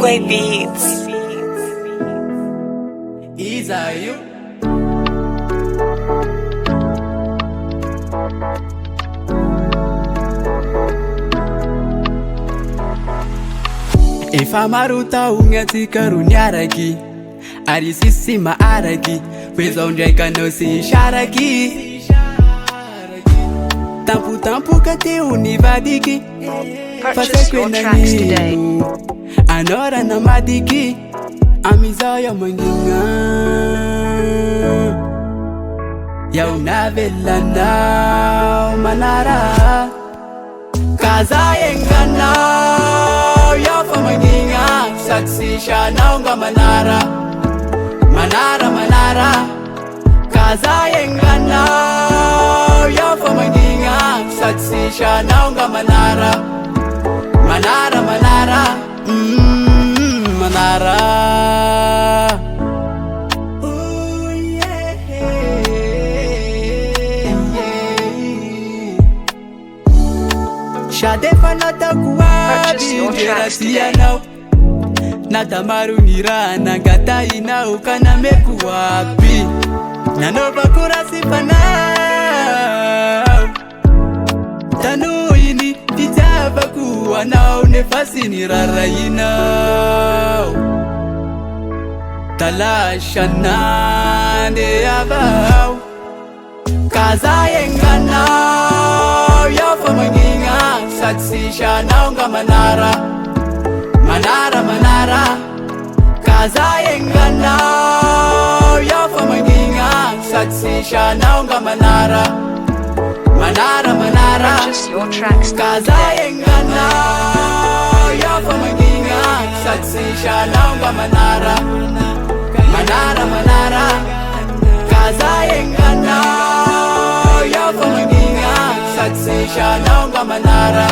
Quay Beats. Isaio efa maro taogny atsika ro niaraky ary sisy maaraky hoe zao ndraiky anao sy saraky tampotampoka teo nivadiky fa saiko enanino anao raha namadiky amizao yaho mangigna yaho navelanao manara kaza enganao yaho fa mangigna sady sisanao nga manara kaza enganao yaho fa mangigna sady sisanao nga manara oh yeah, Shadefa nataoko aby nderasianao natamaro ny raha nangatahinao ka nameko aby nanaovako raha sy fanao tanohiny fitiavako anao nefa sy nirarahinao talashanande avao kaza enganao yaho fa mangigna sady sisanao nga manara kaza enganao yaho fa mangigna sady sisanao nga manara Purchase your tracks kaza enganao yaho fa mangigna sady sisanao nga manara kaza enganao yaho fa mangigna sady sisanao nga manara